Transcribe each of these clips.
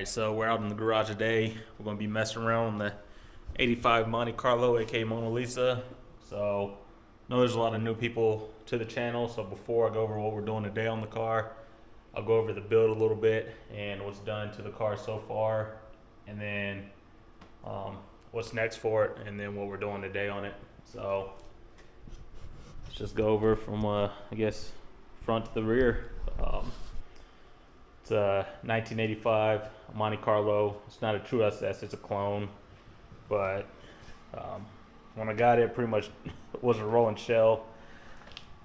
Alright, so we're out in the garage today. We're going to be messing around on the 85 Monte Carlo, aka Mona Lisa. So, I know there's a lot of new people to the channel, so before I go over what we're doing today on the car, I'll go over the build a little bit and what's done to the car so far, and then what's next for it, and then what we're doing today on it. So, let's just go over from, I guess, front to the rear. It's a 1985 Monte Carlo. It's not a true SS, it's a clone. But when I got it, pretty much was a rolling shell.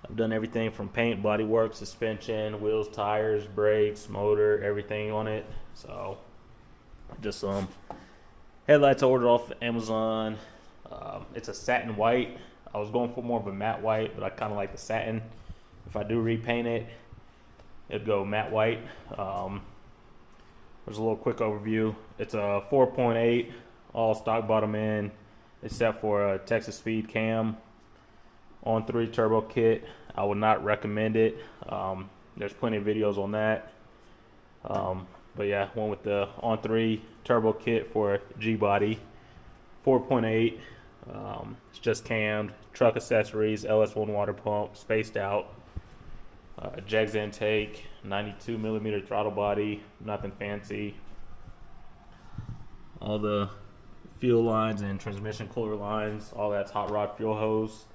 I've done everything from paint, bodywork, suspension, wheels, tires, brakes, motor, everything on it. So just some headlights I ordered off Amazon. It's a satin white. I was going for more of a matte white, but I kind of like the satin. If I do repaint it, it'd go matte white. There's a little quick overview. It's a 4.8 all stock bottom end, except for a Texas Speed cam on 3 turbo kit. I would not recommend it. There's plenty of videos on that. But yeah, went with the on 3 turbo kit for G body, 4.8. It's just cammed, truck accessories, LS1 water pump, spaced out. Jegs intake, 92 millimeter throttle body, nothing fancy. All the fuel lines and transmission cooler lines, all that's hot rod fuel hose.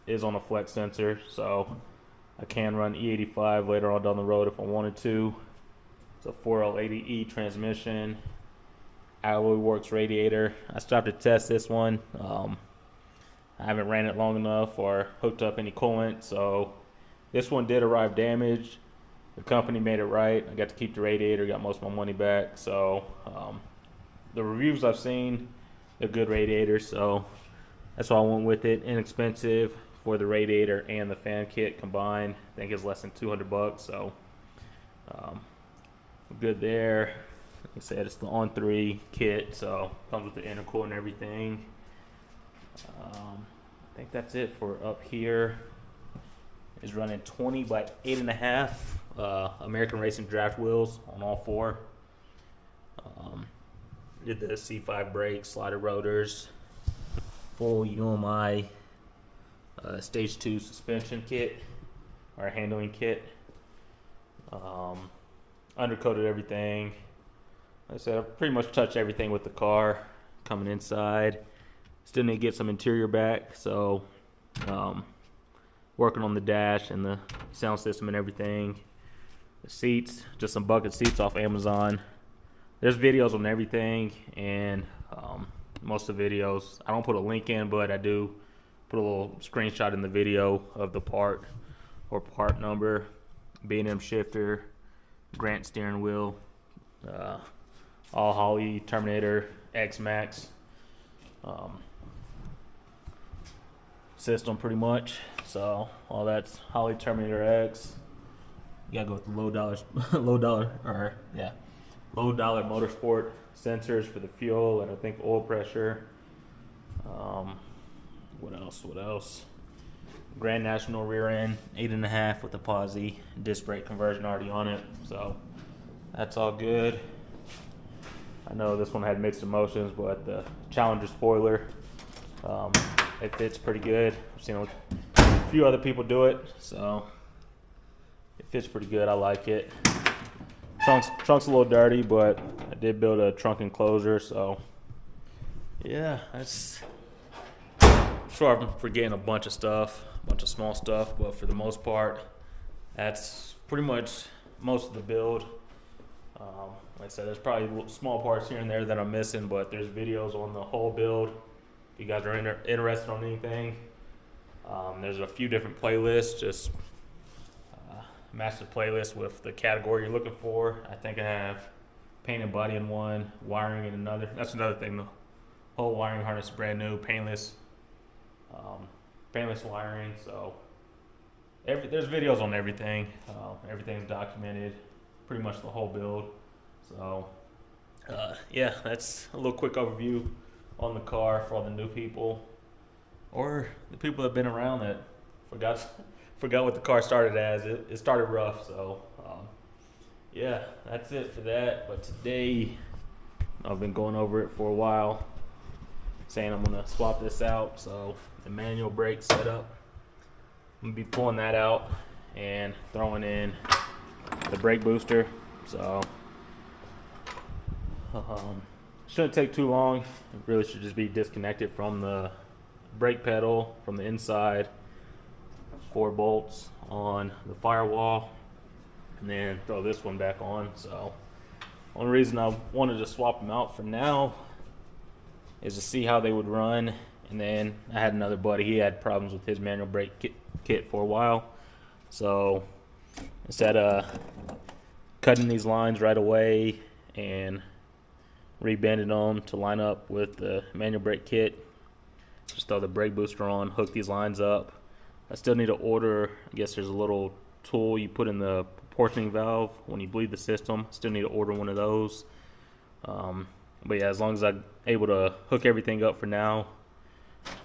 Is on a flex sensor, so I can run E85 later on down the road if I wanted to. It's a 4L80E transmission, alloy works radiator. I stopped to test this one. I haven't ran it long enough or hooked up any coolant, so this one did arrive damaged. The company made it right. I got to keep the radiator, got most of my money back. So the reviews I've seen, they're good radiators, so that's why I went with it. Inexpensive for the radiator and the fan kit combined. I think it's less than 200 bucks, so good there. Like I said, it's the on 3 kit, so comes with the intercooler and everything. I think that's it for up here. Is running 20 by 8.5 American Racing draft wheels on all 4. Did the C5 brakes, slider rotors, full UMI stage 2 suspension kit or handling kit. Undercoated everything. Like I said, I've pretty much touched everything with the car coming inside. Still need to get some interior back, so working on the dash and the sound system and everything. The seats, just some bucket seats off Amazon. There's videos on everything, and most of the videos, I don't put a link in, but I do put a little screenshot in the video of the part or part number, B&M shifter, Grant steering wheel, all Holley Terminator X Max. System pretty much, so all that's Holley Terminator X. You gotta go with the low dollar motorsport sensors for the fuel and I think oil pressure. What else? Grand National rear end, 8.5 with the posi, disc brake conversion already on it, so that's all good. I know this one had mixed emotions, but the Challenger spoiler, it fits pretty good. I've seen a few other people do it, so it fits pretty good. I like it. Trunk's a little dirty, but I did build a trunk enclosure, so yeah, that's. I'm sure I'm forgetting a bunch of stuff, a bunch of small stuff, but for the most part, that's pretty much most of the build. Like I said, there's probably small parts here and there that I'm missing, but there's videos on the whole build. If you guys are interested on anything, there's a few different playlists, just master playlist with the category you're looking for. I think I have paint and body in one, wiring in another. That's another thing, the whole wiring harness is brand new, painless wiring. So there's videos on everything. Everything's documented, pretty much the whole build. So yeah, that's a little quick overview on the car for all the new people or the people that have been around that forgot what the car started as. It started rough, so yeah, that's it for that. But today, I've been going over it for a while, saying I'm gonna swap this out. So the manual brake setup, I'm gonna be pulling that out and throwing in the brake booster. So shouldn't take too long. It really should just be disconnected from the brake pedal from the inside. 4 bolts on the firewall, and then throw this one back on. So only reason I wanted to swap them out for now is to see how they would run. And then I had another buddy, he had problems with his manual brake kit for a while. So instead of cutting these lines right away and rebending them to line up with the manual brake kit, just throw the brake booster on, hook these lines up. I still need to order, I guess there's a little tool you put in the proportioning valve when you bleed the system. Still need to order one of those. But yeah, as long as I'm able to hook everything up for now,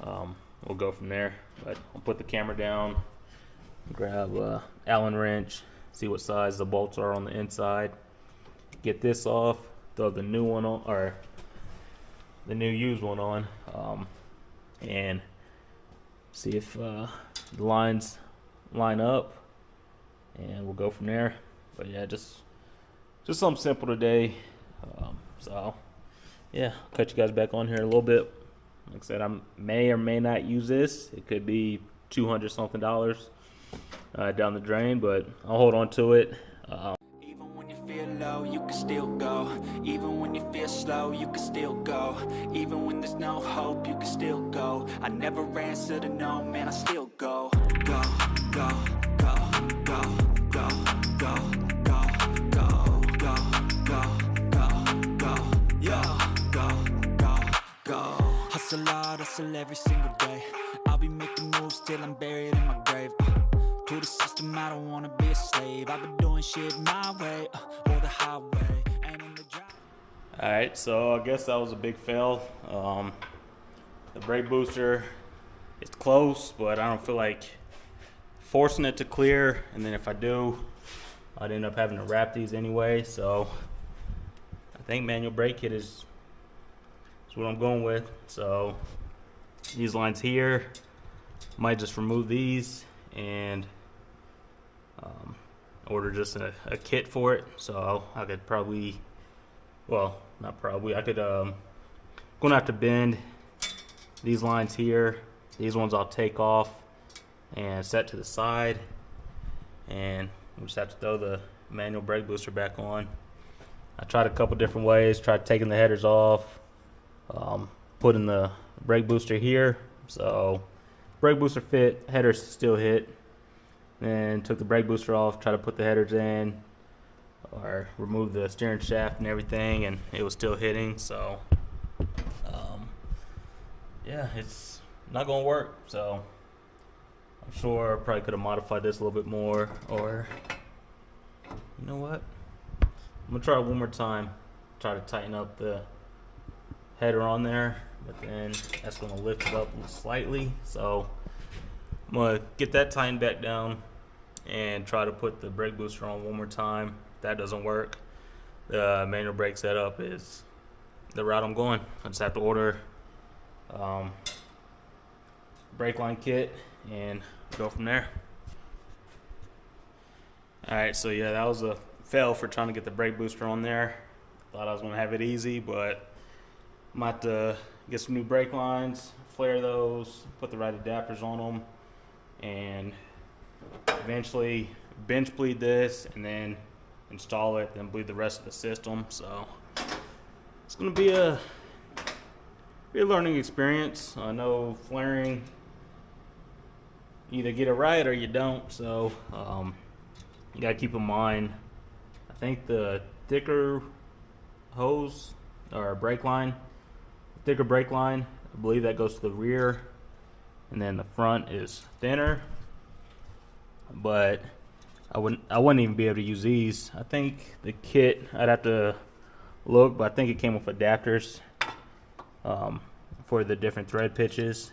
we'll go from there. But I'll put the camera down, grab a Allen wrench, see what size the bolts are on the inside, get this off, throw the new one on, or the new used one on, and see if the lines line up, and we'll go from there. But yeah, just something simple today. So yeah, I'll cut you guys back on here in a little bit. Like I said, I may or may not use this. It could be $200 something down the drain, but I'll hold on to it. Even when you feel low, you can still go. Even when you feel slow, you can still go. Even when there's no hope, you can still go. I never answer to no, man, I still go. Go, go, go, go, go, go, go, go, go, go, go, go, yeah, go, go, go. Hustle hard, hustle every single day. I'll be making moves till I'm buried in my grave. To the system, I don't wanna be a slave. I've been doing shit my way, or the highway, and in the drive. Alright, so I guess that was a big fail. The brake booster, it's close, but I don't feel like forcing it to clear. And then if I do, I'd end up having to wrap these anyway. So I think manual brake kit is what I'm going with. So these lines here, might just remove these and order just a kit for it. So I could probably, well, not probably, I could gonna have to bend these lines here. These ones I'll take off and set to the side, and we'll just have to throw the manual brake booster back on. I tried a couple different ways, tried taking the headers off, putting the brake booster here, so brake booster fit, headers still hit. Then took the brake booster off, tried to put the headers in, or remove the steering shaft and everything, and it was still hitting. So yeah, it's not gonna work. So I'm sure I probably could have modified this a little bit more, or you know what, I'm gonna try it one more time, try to tighten up the header on there, but then that's gonna lift it up slightly. So I'm gonna get that tightened back down and try to put the brake booster on one more time. If that doesn't work, the manual brake setup is the route I'm going. I just have to order brake line kit and go from there. Alright, so yeah, that was a fail for trying to get the brake booster on there. Thought I was gonna have it easy, but I might have to get some new brake lines, flare those, put the right adapters on them, and eventually bench bleed this and then install it, then bleed the rest of the system. So it's gonna be a learning experience. I know flaring, either get it right or you don't. So you gotta keep in mind, I think the thicker hose or brake line, thicker brake line, I believe that goes to the rear, and then the front is thinner. But I wouldn't even be able to use these. I think the kit, I'd have to look, but I think it came with adapters for the different thread pitches.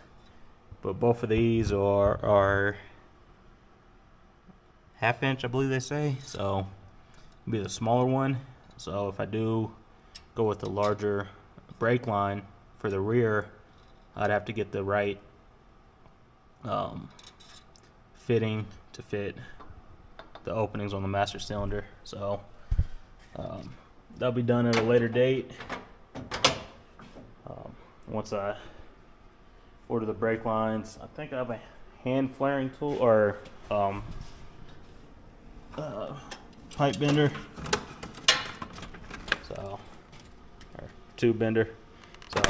But both of these are half inch, I believe they say. So be the smaller one. So if I do go with the larger brake line for the rear, I'd have to get the right fitting to fit the openings on the master cylinder. So that'll be done at a later date. Once I order the brake lines, I think I have a hand flaring tool or pipe bender, so, or tube bender. So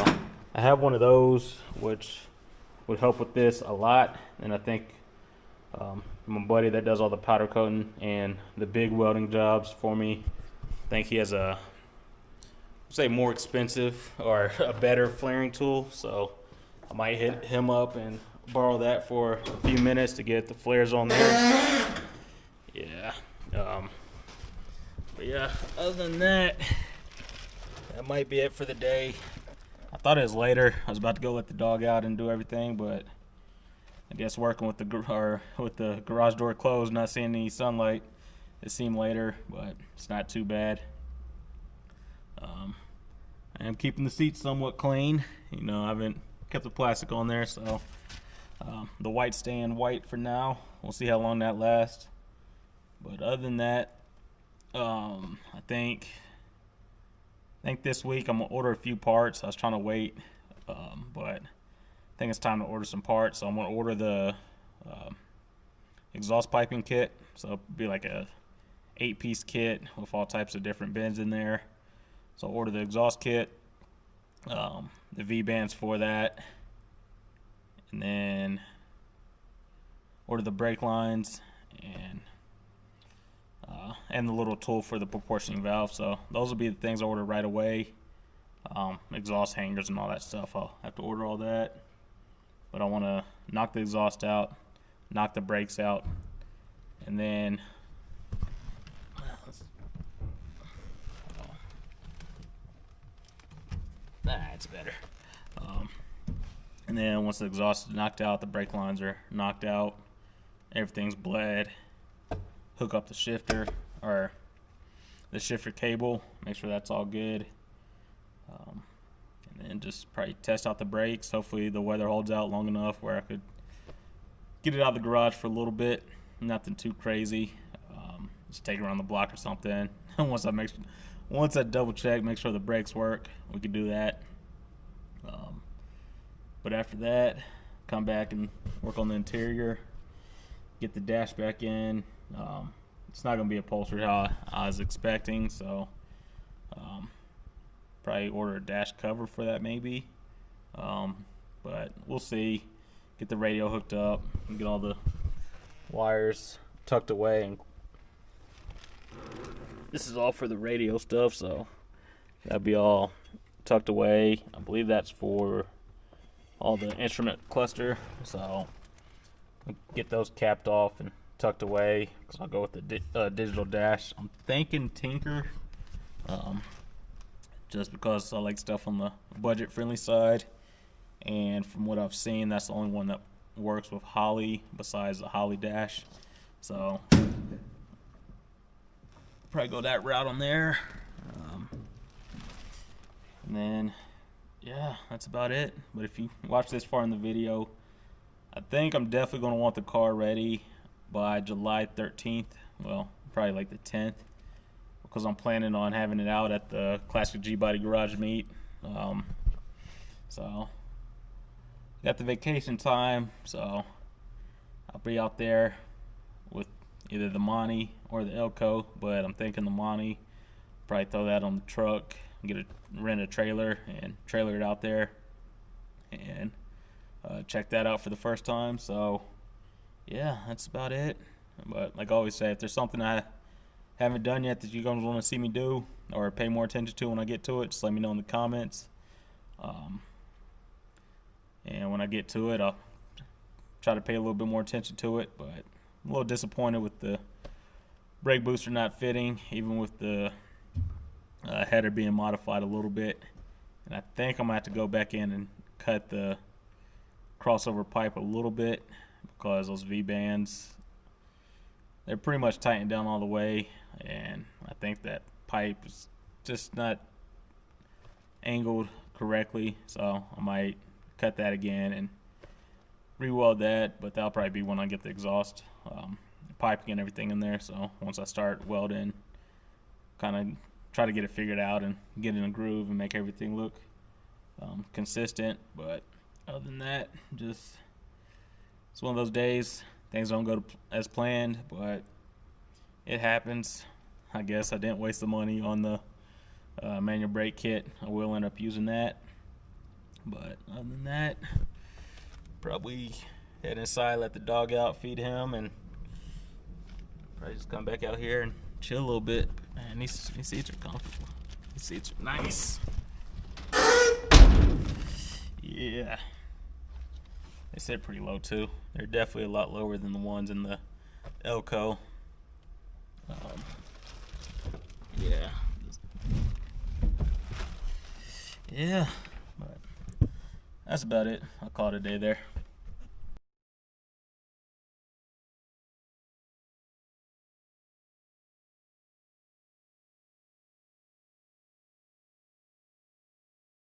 I have one of those, which would help with this a lot. And I think my buddy that does all the powder coating and the big welding jobs for me, I think he has a, say, more expensive or a better flaring tool. So I might hit him up and borrow that for a few minutes to get the flares on there. Yeah. But yeah, other than that, that might be it for the day. I thought it was later. I was about to go let the dog out and do everything, but I guess working with the garage door closed, not seeing any sunlight, it seemed later, but it's not too bad. I am keeping the seats somewhat clean. You know, I haven't kept the plastic on there, so the white's staying white for now. We'll see how long that lasts. But other than that, I think this week I'm gonna order a few parts. I was trying to wait, but I think it's time to order some parts. So I'm gonna order the exhaust piping kit. So it'll be like a 8-piece kit with all types of different bends in there. So I'll order the exhaust kit, the V-bands for that, and then order the brake lines and the little tool for the proportioning valve. So those will be the things I order right away. Exhaust hangers and all that stuff, I'll have to order all that. But I want to knock the exhaust out, knock the brakes out, and then it's better. And then once the exhaust is knocked out, the brake lines are knocked out, everything's bled, hook up the shifter or the shifter cable, make sure that's all good, and then just probably test out the brakes. Hopefully the weather holds out long enough where I could get it out of the garage for a little bit, nothing too crazy. Just take it around the block or something. once I double check, make sure the brakes work, we could do that. But after that, come back and work on the interior, get the dash back in. It's not going to be upholstered how I was expecting, so probably order a dash cover for that maybe. But we'll see. Get the radio hooked up and get all the wires tucked away. And this is all for the radio stuff, so that'll be all tucked away. I believe that's for all the instrument cluster, so I'll get those capped off and tucked away because I'll go with the digital dash. I'm thinking Tinker, just because I like stuff on the budget-friendly side, and from what I've seen, that's the only one that works with Holly besides the Holly dash. So probably go that route on there. And then, yeah, that's about it. But if you watch this far in the video, I think I'm definitely going to want the car ready by July 13th. Well, probably like the 10th, because I'm planning on having it out at the Classic G-Body Garage meet. So got the vacation time, so I'll be out there with either the Monte or the Elko, but I'm thinking the Monte. Probably throw that on the truck, rent a trailer and trailer it out there and check that out for the first time. So yeah, that's about it. But like I always say, if there's something I haven't done yet that you guys want to see me do or pay more attention to when I get to it, just let me know in the comments. And when I get to it, I'll try to pay a little bit more attention to it. But I'm a little disappointed with the brake booster not fitting, even with the header being modified a little bit. And I think I'm going to have to go back in and cut the crossover pipe a little bit, because those V-bands they're pretty much tightened down all the way, and I think that pipe is just not angled correctly, so I might cut that again and re-weld that, but that'll probably be when I get the exhaust piping and everything in there. So once I start welding, kind of try to get it figured out and get in a groove and make everything look consistent. But other than that, just it's one of those days. Things don't go as planned, but it happens. I guess I didn't waste the money on the manual brake kit. I will end up using that. But other than that, probably head inside, let the dog out, feed him, and probably just come back out here and chill a little bit. Man, these seats are comfortable. These seats are nice. Yeah. They sit pretty low too. They're definitely a lot lower than the ones in the Elko. Yeah. Yeah. But that's about it. I'll call it a day there.